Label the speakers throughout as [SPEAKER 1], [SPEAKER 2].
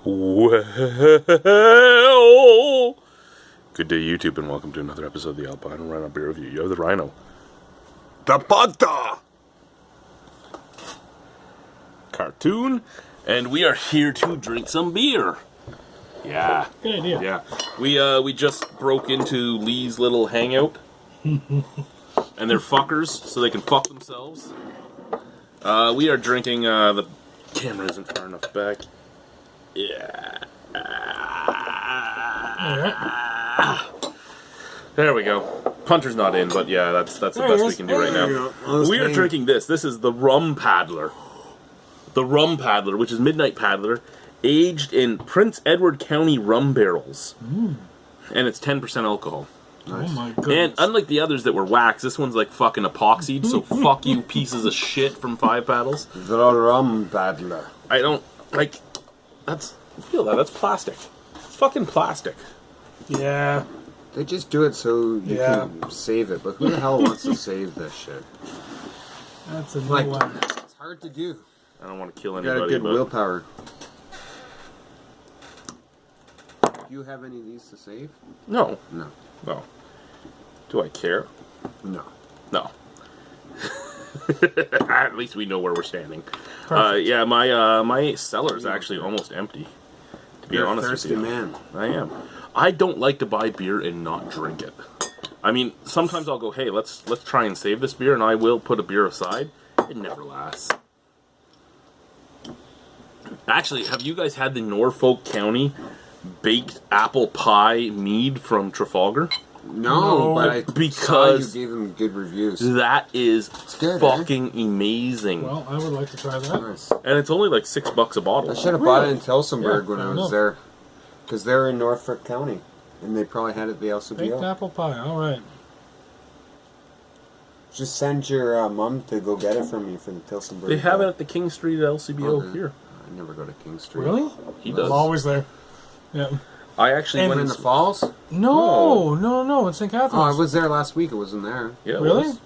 [SPEAKER 1] Well, good day, YouTube, and welcome to another episode of the Albino Rhino Beer Review. You're the Rhino.
[SPEAKER 2] The Punter!
[SPEAKER 1] Cartoon, and we are here to drink some beer. Yeah.
[SPEAKER 3] Good idea.
[SPEAKER 1] Yeah. We just broke into Lee's little hangout. And they're fuckers, so they can fuck themselves. We are drinking, the camera isn't far enough back. Yeah. There we go. Punter's not in, but yeah, that's the best we can do right now. We are drinking this. This is the Rum Paddler. The Rum Paddler, which is Midnight Paddler, aged in Prince Edward County rum barrels. And it's 10% alcohol.
[SPEAKER 3] Nice. Oh my goodness.
[SPEAKER 1] And unlike the others that were wax, this one's like fucking epoxied, so fuck you pieces of shit from Five Paddles.
[SPEAKER 2] The Rum Paddler.
[SPEAKER 1] I don't, like, feel that, that's plastic. It's fucking plastic.
[SPEAKER 3] Yeah.
[SPEAKER 2] They just do it so you can save it, but who the hell wants to save this shit?
[SPEAKER 3] That's a new one.
[SPEAKER 2] It's hard to do.
[SPEAKER 1] I don't want to kill
[SPEAKER 2] You
[SPEAKER 1] anybody.
[SPEAKER 2] got a good
[SPEAKER 1] but
[SPEAKER 2] willpower. Do you have any of these to save?
[SPEAKER 1] No.
[SPEAKER 2] No.
[SPEAKER 1] No. Do I care?
[SPEAKER 2] No.
[SPEAKER 1] No. At least we know where we're standing.
[SPEAKER 3] Perfect.
[SPEAKER 1] Yeah, my cellar is actually almost empty. To be
[SPEAKER 2] You're
[SPEAKER 1] honest
[SPEAKER 2] a thirsty
[SPEAKER 1] with you,
[SPEAKER 2] man.
[SPEAKER 1] I am. I don't like to buy beer and not drink it. I mean, sometimes I'll go, hey, let's try and save this beer, and I will put a beer aside. It never lasts. Actually, have you guys had the Norfolk County baked apple pie mead from Trafalgar?
[SPEAKER 2] No, but I
[SPEAKER 1] because
[SPEAKER 2] saw you gave them good reviews.
[SPEAKER 1] That is
[SPEAKER 2] good,
[SPEAKER 1] fucking amazing.
[SPEAKER 3] Well, I would like to try that.
[SPEAKER 2] Nice.
[SPEAKER 1] And it's only like $6 a bottle.
[SPEAKER 2] I should have bought it in Tillsonburg when
[SPEAKER 3] Yeah,
[SPEAKER 2] I
[SPEAKER 3] I
[SPEAKER 2] was
[SPEAKER 3] know.
[SPEAKER 2] there. Because they're in Norfolk County. And they probably had it at the
[SPEAKER 3] Baked
[SPEAKER 2] LCBO.
[SPEAKER 3] apple pie. All right.
[SPEAKER 2] Just send your mom to go get it from you for the Tillsonburg.
[SPEAKER 1] They have it at the King Street LCBO
[SPEAKER 2] Okay.
[SPEAKER 1] here.
[SPEAKER 2] I never go to King Street.
[SPEAKER 3] Really?
[SPEAKER 1] He does.
[SPEAKER 3] I'm always there. Yeah.
[SPEAKER 1] I actually
[SPEAKER 3] And
[SPEAKER 1] went
[SPEAKER 2] In the falls?
[SPEAKER 3] No. It's St. Catherine's.
[SPEAKER 2] Oh, I was there last week. It wasn't there.
[SPEAKER 1] Yeah, it
[SPEAKER 3] Really?
[SPEAKER 1] was.
[SPEAKER 2] It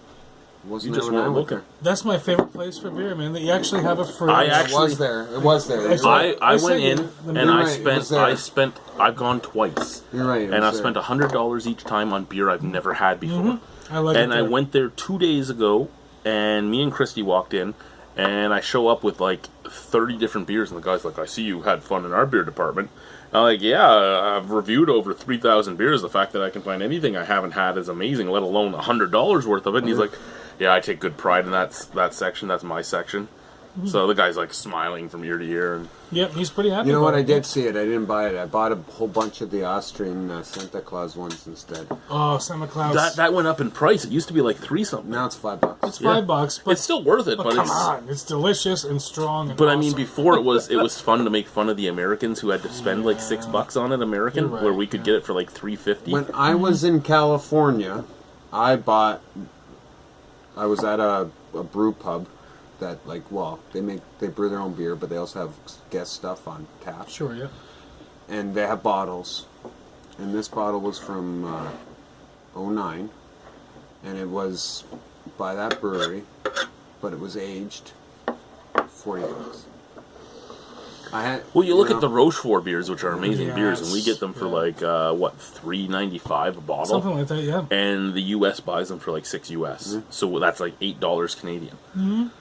[SPEAKER 2] wasn't
[SPEAKER 1] You
[SPEAKER 2] there
[SPEAKER 1] just
[SPEAKER 2] when I
[SPEAKER 1] weren't
[SPEAKER 2] went
[SPEAKER 1] looking.
[SPEAKER 3] That's my favorite place for beer, man. That you actually have a fridge.
[SPEAKER 1] I
[SPEAKER 2] there.
[SPEAKER 1] actually-
[SPEAKER 2] It was there. It was there. You're
[SPEAKER 3] I saw-
[SPEAKER 2] right.
[SPEAKER 1] I
[SPEAKER 3] I
[SPEAKER 1] went
[SPEAKER 3] said
[SPEAKER 1] in
[SPEAKER 3] you-
[SPEAKER 1] and
[SPEAKER 2] You're
[SPEAKER 1] I
[SPEAKER 2] right, it was there.
[SPEAKER 1] I've gone twice.
[SPEAKER 2] You're right. it
[SPEAKER 1] And I
[SPEAKER 2] was
[SPEAKER 1] spent
[SPEAKER 2] there.
[SPEAKER 1] $100 each time on beer I've never had before.
[SPEAKER 3] I like
[SPEAKER 1] And
[SPEAKER 3] it
[SPEAKER 1] I
[SPEAKER 3] there.
[SPEAKER 1] went there 2 days ago, and me and Christy walked in, and I show up with like 30 different beers, and the guy's like, I see you had fun in our beer department. I'm like, yeah, I've reviewed over 3,000 beers. The fact that I can find anything I haven't had is amazing, let alone $100 worth of it. And he's like, yeah, I take good pride in that section. That's my section. So the guy's like smiling from ear to ear. And
[SPEAKER 3] Yep, he's pretty happy.
[SPEAKER 2] You know what?
[SPEAKER 3] about
[SPEAKER 2] I
[SPEAKER 3] it.
[SPEAKER 2] did see it. I didn't buy it. I bought a whole bunch of the Austrian Santa Claus ones instead.
[SPEAKER 3] Oh, Santa Claus.
[SPEAKER 1] that went up in price. It used to be like $3 something.
[SPEAKER 2] Now it's $5.
[SPEAKER 3] It's $5, but
[SPEAKER 1] It's still worth it,
[SPEAKER 3] but
[SPEAKER 1] but
[SPEAKER 3] come
[SPEAKER 1] it's.
[SPEAKER 3] on, it's delicious and strong. And
[SPEAKER 1] But I mean,
[SPEAKER 3] awesome.
[SPEAKER 1] before it was fun to make fun of the Americans who had to spend like $6 on it, American,
[SPEAKER 3] You're right,
[SPEAKER 1] where we could get it for like $3.50.
[SPEAKER 2] When I was in California, I was at a brew pub that they brew their own beer, but they also have guest stuff on tap.
[SPEAKER 3] Sure, yeah.
[SPEAKER 2] And they have bottles. And this bottle was from '09, and it was by that brewery, but it was aged $40.
[SPEAKER 1] Well, you look at the Rochefort beers, which are amazing beers, and we
[SPEAKER 3] Yes,
[SPEAKER 1] get them for like $3.95 a bottle,
[SPEAKER 3] Something like that, yeah.
[SPEAKER 1] and the U.S. buys them for like $6 US, so that's like $8 Canadian.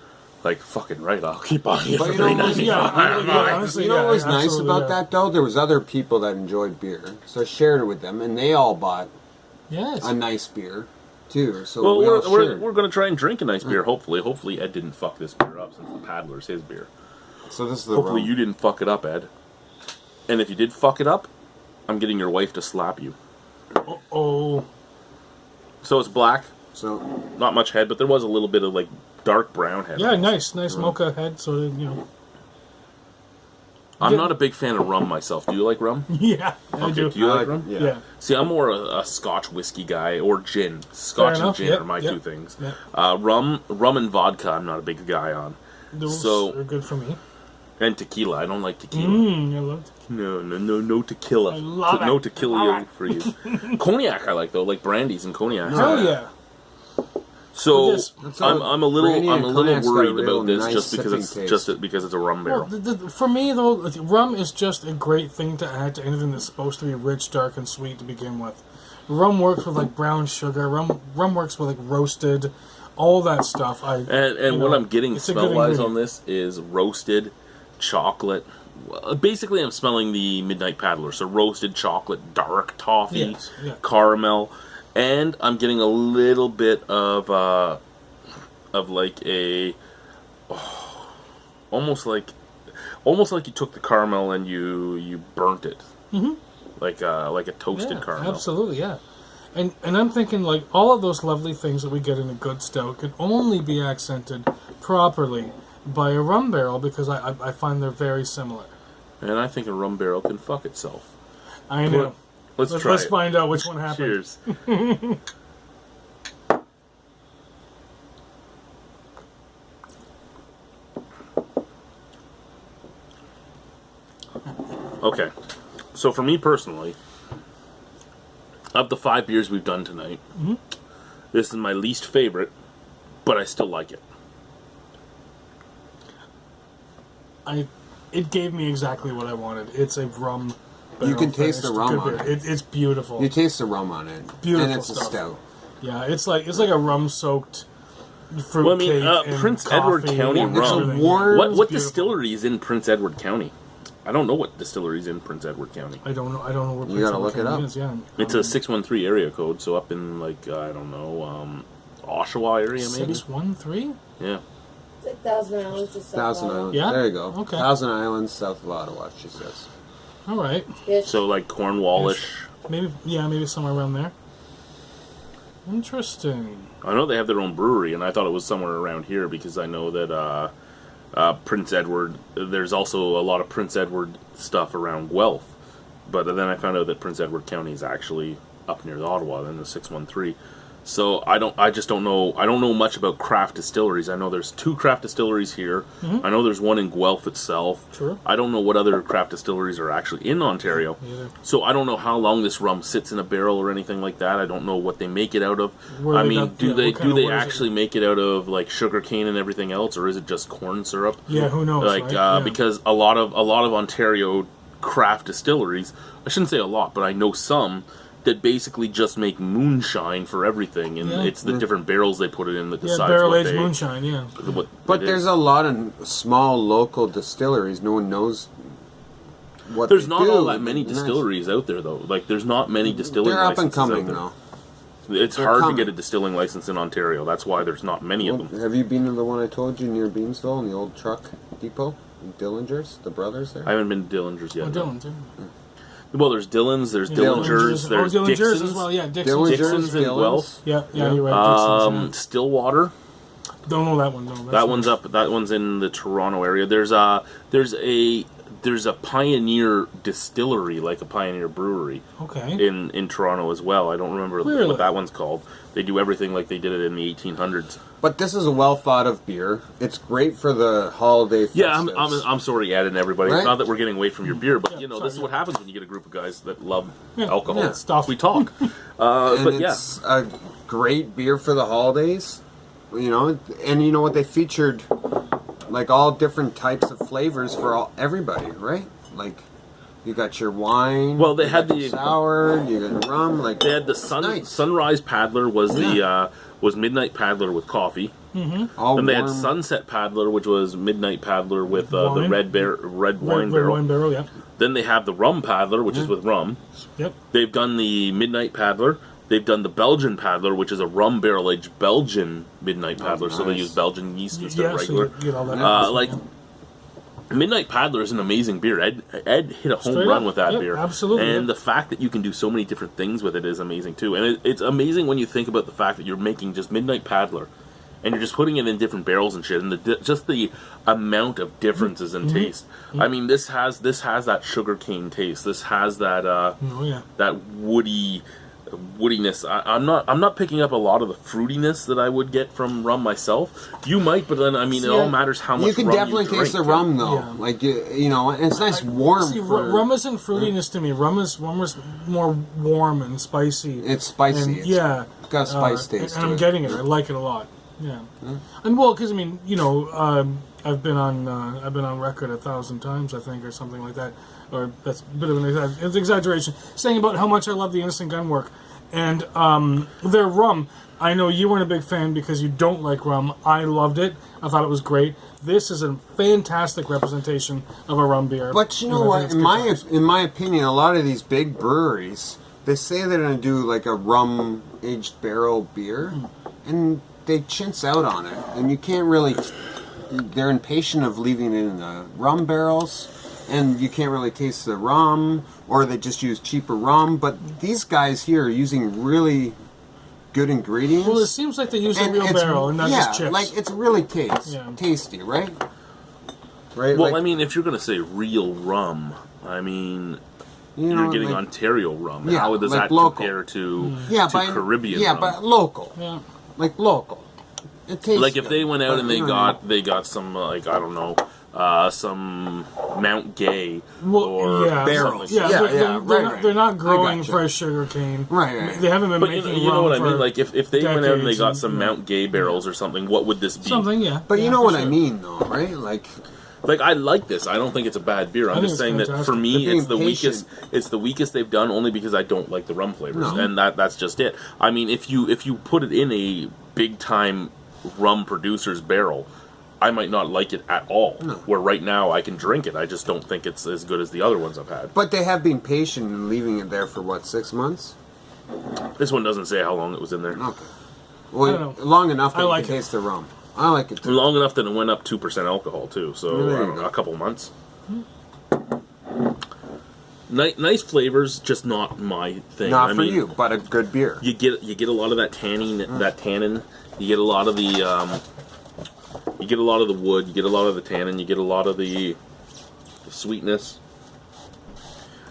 [SPEAKER 1] Like fucking right, I'll keep buying it for
[SPEAKER 2] But you know,
[SPEAKER 1] $3.95.
[SPEAKER 3] Honestly,
[SPEAKER 2] You know what was nice
[SPEAKER 3] absolutely,
[SPEAKER 2] about
[SPEAKER 3] yeah.
[SPEAKER 2] that, though? There was other people that enjoyed beer, so I shared it with them, and they all bought
[SPEAKER 3] Yes.
[SPEAKER 2] a nice beer, too. So
[SPEAKER 1] Well,
[SPEAKER 2] we all
[SPEAKER 1] we're
[SPEAKER 2] shared.
[SPEAKER 1] going to try and drink a nice beer. Hopefully Ed didn't fuck this beer up, since the Paddler's his beer.
[SPEAKER 2] So this is the
[SPEAKER 1] Hopefully
[SPEAKER 2] rum.
[SPEAKER 1] you didn't fuck it up, Ed. And if you did fuck it up, I'm getting your wife to slap you.
[SPEAKER 3] Oh,
[SPEAKER 1] So it's black,
[SPEAKER 2] So
[SPEAKER 1] not much head, but there was a little bit of like dark brown head.
[SPEAKER 3] yeah, nice mocha head. So you know,
[SPEAKER 1] I'm not a big fan of rum myself. Do you like rum?
[SPEAKER 3] yeah, I do.
[SPEAKER 1] Do you like rum?
[SPEAKER 2] yeah.
[SPEAKER 3] Yeah.
[SPEAKER 1] See, I'm more a Scotch whiskey guy or gin. Scotch and
[SPEAKER 3] enough,
[SPEAKER 1] gin
[SPEAKER 3] yep,
[SPEAKER 1] are my
[SPEAKER 3] yep,
[SPEAKER 1] two things.
[SPEAKER 3] yep.
[SPEAKER 1] Rum and vodka, I'm not a big guy on.
[SPEAKER 3] Those
[SPEAKER 1] So-
[SPEAKER 3] are good for me.
[SPEAKER 1] And tequila, I don't like tequila.
[SPEAKER 3] I love it.
[SPEAKER 1] No tequila.
[SPEAKER 3] I love
[SPEAKER 1] No
[SPEAKER 3] it.
[SPEAKER 1] tequila for you. Cognac I like though, like brandies and cognac.
[SPEAKER 3] Hell yeah.
[SPEAKER 1] So
[SPEAKER 3] This-
[SPEAKER 1] I'm a little
[SPEAKER 2] Brandy and Cognac's got a
[SPEAKER 1] worried
[SPEAKER 2] real
[SPEAKER 1] about this
[SPEAKER 2] nice
[SPEAKER 1] just because
[SPEAKER 2] sipping
[SPEAKER 1] it's
[SPEAKER 2] taste.
[SPEAKER 1] because it's a rum
[SPEAKER 3] Well,
[SPEAKER 1] barrel.
[SPEAKER 3] for me though, like, rum is just a great thing to add to anything that's supposed to be rich, dark, and sweet to begin with. Rum works with like brown sugar. Rum works with like roasted, all that stuff.
[SPEAKER 1] And what I'm getting
[SPEAKER 3] it's a good
[SPEAKER 1] smell wise on
[SPEAKER 3] ingredient.
[SPEAKER 1] this is roasted chocolate. Well, basically, I'm smelling the Midnight Paddler. So roasted chocolate, dark toffee,
[SPEAKER 3] Yes, yeah.
[SPEAKER 1] caramel, and I'm getting a little bit of like a almost like you took the caramel and you burnt it. Mm-hmm. Like a toasted
[SPEAKER 3] Yeah,
[SPEAKER 1] caramel.
[SPEAKER 3] absolutely, yeah. And I'm thinking like all of those lovely things that we get in a good stout can only be accented properly by a rum barrel because I find they're very similar.
[SPEAKER 1] And I think a rum barrel can fuck itself.
[SPEAKER 3] I know.
[SPEAKER 1] Let's try
[SPEAKER 3] Let's
[SPEAKER 1] it.
[SPEAKER 3] find out which one happened.
[SPEAKER 1] Cheers. Okay, so for me personally, of the 5 beers we've done tonight, this is my least favorite, but I still like it.
[SPEAKER 3] It gave me exactly what I wanted. It's a rum barrel.
[SPEAKER 2] You can taste the
[SPEAKER 3] finished
[SPEAKER 2] rum
[SPEAKER 3] good
[SPEAKER 2] on
[SPEAKER 3] beer.
[SPEAKER 2] it.
[SPEAKER 3] It's beautiful.
[SPEAKER 2] You taste the rum on it,
[SPEAKER 3] Beautiful
[SPEAKER 2] and it's a
[SPEAKER 3] stuff.
[SPEAKER 2] stout.
[SPEAKER 3] Yeah, it's like a rum soaked fruit
[SPEAKER 1] Well, I mean,
[SPEAKER 3] cake and
[SPEAKER 1] Prince
[SPEAKER 3] coffee
[SPEAKER 1] Edward County
[SPEAKER 3] and
[SPEAKER 1] rum.
[SPEAKER 3] everything.
[SPEAKER 2] warm-
[SPEAKER 1] What
[SPEAKER 3] It's beautiful.
[SPEAKER 1] distillery is in Prince Edward County? I don't know what distillery is in Prince Edward County.
[SPEAKER 3] I don't know where
[SPEAKER 2] You
[SPEAKER 3] Prince
[SPEAKER 2] gotta
[SPEAKER 3] Edward
[SPEAKER 2] look it
[SPEAKER 3] County
[SPEAKER 2] up.
[SPEAKER 3] is, yeah.
[SPEAKER 1] It's a 613 area code, so up in like I don't know, Oshawa area maybe.
[SPEAKER 3] 613?
[SPEAKER 1] Yeah.
[SPEAKER 4] It's like Thousand Islands, just south
[SPEAKER 2] Thousand
[SPEAKER 4] of Ottawa.
[SPEAKER 2] Islands.
[SPEAKER 3] Yeah?
[SPEAKER 2] There you go.
[SPEAKER 3] Okay.
[SPEAKER 2] Thousand Islands, south of Ottawa, she says.
[SPEAKER 3] All right.
[SPEAKER 4] Ish.
[SPEAKER 1] So like Cornwallish.
[SPEAKER 3] Maybe somewhere around there. Interesting.
[SPEAKER 1] I know they have their own brewery, and I thought it was somewhere around here because I know that Prince Edward. There's also a lot of Prince Edward stuff around Guelph, but then I found out that Prince Edward County is actually up near Ottawa, then the 613. So I just don't know. I don't know much about craft distilleries. I know there's 2 craft distilleries here. I know there's one in Guelph itself.
[SPEAKER 3] True.
[SPEAKER 1] I don't know what other craft distilleries are actually in Ontario.
[SPEAKER 3] Neither.
[SPEAKER 1] So I don't know how long this rum sits in a barrel or anything like that. I don't know what they make it out of.
[SPEAKER 3] Where
[SPEAKER 1] I
[SPEAKER 3] they
[SPEAKER 1] mean,
[SPEAKER 3] got-
[SPEAKER 1] do
[SPEAKER 3] yeah,
[SPEAKER 1] they
[SPEAKER 3] what kind of- where is it?
[SPEAKER 1] actually make it out of like sugar cane and everything else, or is it just corn syrup?
[SPEAKER 3] Yeah, who knows?
[SPEAKER 1] Like
[SPEAKER 3] right? Yeah.
[SPEAKER 1] because a lot of Ontario craft distilleries, I shouldn't say a lot, but I know some that basically just make moonshine for everything, and
[SPEAKER 3] Yeah.
[SPEAKER 1] it's the different barrels they put it in that
[SPEAKER 3] yeah,
[SPEAKER 1] decides
[SPEAKER 3] barrel
[SPEAKER 1] what
[SPEAKER 3] aged
[SPEAKER 1] they.
[SPEAKER 3] moonshine. Yeah.
[SPEAKER 1] What
[SPEAKER 2] But
[SPEAKER 1] it
[SPEAKER 2] there's
[SPEAKER 1] is.
[SPEAKER 2] a lot of small local distilleries. No one knows what
[SPEAKER 1] There's
[SPEAKER 2] they
[SPEAKER 1] not
[SPEAKER 2] do.
[SPEAKER 1] all that many
[SPEAKER 2] Nice.
[SPEAKER 1] distilleries out there though. Like there's not many distilling
[SPEAKER 2] They're up and
[SPEAKER 1] licenses out
[SPEAKER 2] coming
[SPEAKER 1] there.
[SPEAKER 2] now.
[SPEAKER 1] It's
[SPEAKER 2] They're
[SPEAKER 1] hard
[SPEAKER 2] coming.
[SPEAKER 1] to get a distilling license in Ontario. That's why there's not many of them.
[SPEAKER 2] Have you been to the one I told you near Beamsville in the old truck depot? Dillingers, the brothers there.
[SPEAKER 1] I haven't been to Dillingers yet.
[SPEAKER 3] Oh,
[SPEAKER 1] no.
[SPEAKER 3] Dylan too.
[SPEAKER 1] Well, there's Dillon's, there's
[SPEAKER 3] Yeah,
[SPEAKER 1] Dillingers, there's
[SPEAKER 3] Dillingers
[SPEAKER 1] Dixon's,
[SPEAKER 3] as well. Yeah, Dixon's.
[SPEAKER 2] Dillingers,
[SPEAKER 1] Dixon's in
[SPEAKER 2] Dillons.
[SPEAKER 1] Guelph.
[SPEAKER 3] Yeah, you're right. Dixon's,
[SPEAKER 1] Stillwater.
[SPEAKER 3] yeah. Don't know that one though.
[SPEAKER 1] That one's up. That one's in the Toronto area. There's a Pioneer distillery, like a Pioneer brewery,
[SPEAKER 3] Okay.
[SPEAKER 1] in Toronto as well. I don't remember
[SPEAKER 3] Really?
[SPEAKER 1] what that one's called. They do everything like they did it in the 1800s.
[SPEAKER 2] But this is a well thought of beer. It's great for the holiday festivals.
[SPEAKER 1] Yeah, I'm sorry, Ed and everybody.
[SPEAKER 2] Right?
[SPEAKER 1] Not that we're getting away from your beer, but
[SPEAKER 3] Yeah,
[SPEAKER 1] you know
[SPEAKER 3] sorry,
[SPEAKER 1] this is what happens when you get a group of guys that love
[SPEAKER 3] Yeah,
[SPEAKER 1] alcohol.
[SPEAKER 2] yeah,
[SPEAKER 3] stuff.
[SPEAKER 1] We talk.
[SPEAKER 2] And
[SPEAKER 1] But yeah,
[SPEAKER 2] it's a great beer for the holidays. You know, and you know what, they featured like all different types of flavors for everybody, right? Like you got your wine.
[SPEAKER 1] Well, they
[SPEAKER 2] you
[SPEAKER 1] had
[SPEAKER 2] got
[SPEAKER 1] the-
[SPEAKER 2] your sour. You got rum. Like
[SPEAKER 1] they had the
[SPEAKER 2] it's nice.
[SPEAKER 1] Sunrise Paddler was was Midnight Paddler with coffee.
[SPEAKER 2] All
[SPEAKER 1] Then they had
[SPEAKER 2] warm.
[SPEAKER 1] Sunset Paddler, which was Midnight Paddler with the
[SPEAKER 3] Wine.
[SPEAKER 1] red wine
[SPEAKER 3] Red
[SPEAKER 1] barrel.
[SPEAKER 3] wine barrel. Yeah.
[SPEAKER 1] Then they have the Rum Paddler, which is with rum.
[SPEAKER 3] Yep.
[SPEAKER 1] They've done the Midnight Paddler. They've done the Belgian Paddler, which is a rum barrel aged Belgian Midnight Paddler. So they
[SPEAKER 2] nice.
[SPEAKER 1] use Belgian yeast instead
[SPEAKER 3] Yeah.
[SPEAKER 1] of
[SPEAKER 3] So
[SPEAKER 1] regular.
[SPEAKER 3] you get all that.
[SPEAKER 1] Like Midnight Paddler is an amazing beer. Ed hit a home
[SPEAKER 3] Straight
[SPEAKER 1] run
[SPEAKER 3] up.
[SPEAKER 1] with that
[SPEAKER 3] Yep,
[SPEAKER 1] beer.
[SPEAKER 3] absolutely,
[SPEAKER 1] And
[SPEAKER 3] yep.
[SPEAKER 1] the fact that you can do so many different things with it is amazing too. And it's amazing when you think about the fact that you're making just Midnight Paddler, and you're just putting it in different barrels and shit, and just the amount of differences in taste. I mean, this has that sugar cane taste. This has that
[SPEAKER 3] Oh yeah.
[SPEAKER 1] that woody woodiness. I'm not picking up a lot of the fruitiness that I would get from rum myself. You might, but then I mean, it all matters how much.
[SPEAKER 2] You can
[SPEAKER 1] rum
[SPEAKER 2] definitely
[SPEAKER 1] you drink.
[SPEAKER 2] taste the rum though,
[SPEAKER 3] Yeah.
[SPEAKER 2] like you know, and it's nice warm.
[SPEAKER 3] See,
[SPEAKER 2] for,
[SPEAKER 3] rum isn't fruitiness to me. Rum is more warm and spicy.
[SPEAKER 2] It's spicy.
[SPEAKER 3] And,
[SPEAKER 2] It's
[SPEAKER 3] yeah,
[SPEAKER 2] got a spice taste.
[SPEAKER 3] and
[SPEAKER 2] to
[SPEAKER 3] I'm
[SPEAKER 2] it.
[SPEAKER 3] getting it. I like it a lot. Yeah, and well, because I mean, you know, I've been on record 1,000 times, I think, or something like that. Or that's a bit of an exaggeration, saying about how much I love the instant gun work. And their rum, I know you weren't a big fan because you don't like rum. I loved it. I thought it was great. This is a fantastic representation of a rum beer.
[SPEAKER 2] But you know
[SPEAKER 3] And I
[SPEAKER 2] what?
[SPEAKER 3] think it's good times.
[SPEAKER 2] In my opinion, a lot of these big breweries, they say they're going to do like a rum aged barrel beer, and they chintz out on it, and you can't really. They're impatient of leaving it in the rum barrels, and you can't really taste the rum, or they just use cheaper rum. But these guys here are using really good ingredients.
[SPEAKER 3] Well, it seems like they use a
[SPEAKER 2] and
[SPEAKER 3] real
[SPEAKER 2] it's-
[SPEAKER 3] barrel and not just chips.
[SPEAKER 2] like it's really
[SPEAKER 3] Yeah.
[SPEAKER 2] tasty, right? Right.
[SPEAKER 1] Well,
[SPEAKER 2] like,
[SPEAKER 1] I mean, if you're going to say real rum, I mean,
[SPEAKER 2] you
[SPEAKER 1] you're
[SPEAKER 2] know,
[SPEAKER 1] getting
[SPEAKER 2] like,
[SPEAKER 1] Ontario rum.
[SPEAKER 2] Yeah,
[SPEAKER 1] How does
[SPEAKER 2] like
[SPEAKER 1] that
[SPEAKER 2] local.
[SPEAKER 1] compare to
[SPEAKER 2] but
[SPEAKER 1] Caribbean
[SPEAKER 2] yeah,
[SPEAKER 1] rum?
[SPEAKER 2] but local,
[SPEAKER 3] Yeah.
[SPEAKER 2] like local. It tastes
[SPEAKER 1] Like if
[SPEAKER 2] good,
[SPEAKER 1] they went out
[SPEAKER 2] but,
[SPEAKER 1] and
[SPEAKER 2] you know what I mean?
[SPEAKER 1] they got some like I don't know some Mount Gay
[SPEAKER 3] Well,
[SPEAKER 1] or
[SPEAKER 3] yeah,
[SPEAKER 1] barrels.
[SPEAKER 3] Yeah,
[SPEAKER 2] Yeah,
[SPEAKER 3] they're not
[SPEAKER 2] I
[SPEAKER 3] growing
[SPEAKER 2] gotcha.
[SPEAKER 3] fresh sugar cane.
[SPEAKER 2] Right.
[SPEAKER 3] They haven't been
[SPEAKER 1] But
[SPEAKER 3] making
[SPEAKER 1] you know
[SPEAKER 3] rum
[SPEAKER 1] what I
[SPEAKER 3] for
[SPEAKER 1] mean? Like if they went out and they
[SPEAKER 3] decades
[SPEAKER 1] got
[SPEAKER 3] and-
[SPEAKER 1] some
[SPEAKER 3] yeah.
[SPEAKER 1] Mount Gay barrels or something, what would this be?
[SPEAKER 3] something, yeah.
[SPEAKER 2] But you
[SPEAKER 3] Yeah,
[SPEAKER 2] know
[SPEAKER 3] for
[SPEAKER 2] what I
[SPEAKER 3] sure.
[SPEAKER 2] mean, though, right? Like,
[SPEAKER 1] Like I like this. I don't think it's a bad beer. I'm
[SPEAKER 3] think
[SPEAKER 1] just
[SPEAKER 3] it's
[SPEAKER 1] saying that
[SPEAKER 3] fantastic.
[SPEAKER 1] for me,
[SPEAKER 2] They're
[SPEAKER 1] it's the
[SPEAKER 2] being
[SPEAKER 1] weakest. It's the weakest they've done, only because I don't like the rum flavors,
[SPEAKER 2] No.
[SPEAKER 1] and that's just it. I mean, if you put it in a big time rum producer's barrel, I might not like it at all.
[SPEAKER 2] No.
[SPEAKER 1] Where right now I can drink it, I just don't think it's as good as the other ones I've had.
[SPEAKER 2] but they have been patient in leaving it there for what, 6 months?
[SPEAKER 1] This one doesn't say how long it was in there.
[SPEAKER 2] Okay. Well,
[SPEAKER 3] I don't know.
[SPEAKER 2] long enough that
[SPEAKER 3] I
[SPEAKER 2] you
[SPEAKER 3] like
[SPEAKER 2] can
[SPEAKER 3] it.
[SPEAKER 2] taste the rum. I like it too.
[SPEAKER 1] Long enough that it went up 2% alcohol too. So
[SPEAKER 2] There
[SPEAKER 1] I
[SPEAKER 2] you
[SPEAKER 1] don't know,
[SPEAKER 2] go.
[SPEAKER 1] a couple months. Nice flavors, just not my thing.
[SPEAKER 2] Not
[SPEAKER 1] I
[SPEAKER 2] for
[SPEAKER 1] mean,
[SPEAKER 2] you, but a good beer.
[SPEAKER 1] You get a lot of that tannin. You get a lot of the you get a lot of the wood. You get a lot of the tannin. You get a lot of the sweetness.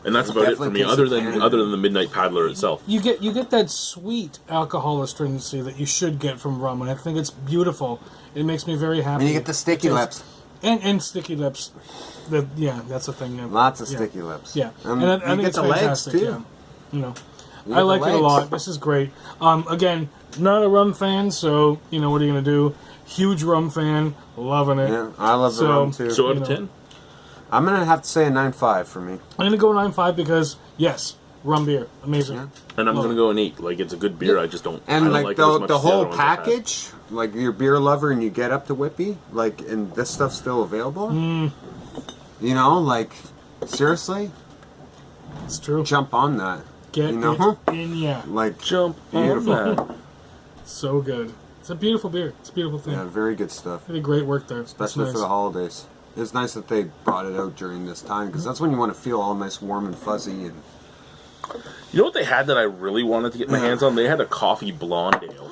[SPEAKER 1] And that's
[SPEAKER 2] You
[SPEAKER 1] about it for
[SPEAKER 2] definitely
[SPEAKER 1] me.
[SPEAKER 2] taste
[SPEAKER 1] Other
[SPEAKER 2] the
[SPEAKER 1] than
[SPEAKER 2] tannin.
[SPEAKER 1] the Midnight Paddler itself.
[SPEAKER 3] You get that sweet alcohol astringency that you should get from rum, and I think it's beautiful. It makes me very happy.
[SPEAKER 2] And you get the sticky
[SPEAKER 3] It tastes-
[SPEAKER 2] lips.
[SPEAKER 3] and sticky lips. That's a thing. Yeah.
[SPEAKER 2] Lots of
[SPEAKER 3] Yeah.
[SPEAKER 2] sticky lips.
[SPEAKER 3] Yeah,
[SPEAKER 2] And
[SPEAKER 3] I
[SPEAKER 2] you
[SPEAKER 3] think
[SPEAKER 2] get
[SPEAKER 3] it's
[SPEAKER 2] the legs
[SPEAKER 3] fantastic.
[SPEAKER 2] too.
[SPEAKER 3] Yeah. You know,
[SPEAKER 2] You
[SPEAKER 3] I
[SPEAKER 2] get
[SPEAKER 3] like
[SPEAKER 2] the
[SPEAKER 3] it a
[SPEAKER 2] legs.
[SPEAKER 3] lot. This is great. Again, not a rum fan, so you know what are you gonna do? Huge rum fan, loving it.
[SPEAKER 2] Yeah, I love the
[SPEAKER 3] So-
[SPEAKER 2] rum too.
[SPEAKER 1] So out
[SPEAKER 3] You
[SPEAKER 1] of
[SPEAKER 3] know.
[SPEAKER 1] 10,
[SPEAKER 2] I'm gonna have to say a 9.5 for me.
[SPEAKER 3] I'm gonna go 9.5 because yes, rum beer, amazing.
[SPEAKER 2] Yeah.
[SPEAKER 1] and I'm
[SPEAKER 3] Love
[SPEAKER 1] gonna
[SPEAKER 3] it.
[SPEAKER 1] go an 8. Like it's a good beer. I just don't. I
[SPEAKER 2] And
[SPEAKER 1] don't
[SPEAKER 2] like
[SPEAKER 1] like it as much
[SPEAKER 2] the
[SPEAKER 1] as other
[SPEAKER 2] whole
[SPEAKER 1] ones I've had.
[SPEAKER 2] package, like you're a beer lover and you get up to Whippy, like, and this stuff's still available. You know, like seriously,
[SPEAKER 3] It's true.
[SPEAKER 2] jump on that.
[SPEAKER 3] Get
[SPEAKER 2] you know,
[SPEAKER 3] it in, yeah.
[SPEAKER 2] like
[SPEAKER 1] Jump on
[SPEAKER 2] Beautiful.
[SPEAKER 1] that.
[SPEAKER 3] So good. It's a beautiful beer. It's a beautiful thing.
[SPEAKER 2] yeah, very good stuff,
[SPEAKER 3] They did great work there.
[SPEAKER 2] especially
[SPEAKER 3] That's
[SPEAKER 2] for the
[SPEAKER 3] nice.
[SPEAKER 2] holidays. It's nice that they brought it out during this time because that's when you want to feel all nice, warm, and fuzzy. And
[SPEAKER 1] You know what they had that I really wanted to get my hands on? They had a coffee blonde ale.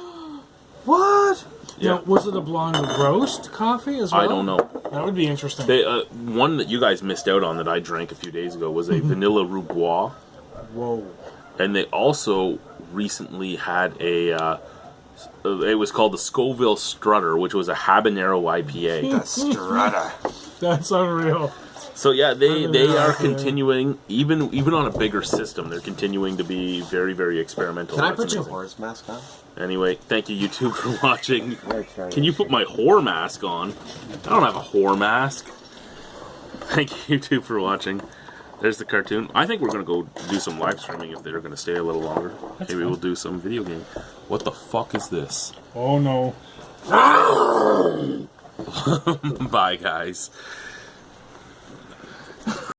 [SPEAKER 2] what?
[SPEAKER 1] Yeah.
[SPEAKER 3] Now, was it a blonde roast coffee as well?
[SPEAKER 1] I don't know.
[SPEAKER 3] That would be interesting.
[SPEAKER 1] They one that you guys missed out on that I drank a few days ago was a vanilla roubois.
[SPEAKER 3] Whoa.
[SPEAKER 1] And they also recently had a it was called the Scoville Strutter, which was a habanero IPA.
[SPEAKER 2] The Strata.
[SPEAKER 3] That's unreal.
[SPEAKER 1] So yeah, they are
[SPEAKER 3] Yeah.
[SPEAKER 1] continuing even on a bigger system. They're continuing to be very, very experimental.
[SPEAKER 2] Can I
[SPEAKER 1] That's
[SPEAKER 2] put your
[SPEAKER 1] amazing.
[SPEAKER 2] horse mask on?
[SPEAKER 1] Anyway, thank you YouTube for watching.
[SPEAKER 2] Okay.
[SPEAKER 1] Can you put my whore mask on? I don't have a whore mask. Thank you YouTube for watching. There's the cartoon. I think we're gonna go do some live streaming if they're gonna stay a little longer. Maybe we'll do some video game. What the fuck is this?
[SPEAKER 3] Oh no.
[SPEAKER 1] Bye guys.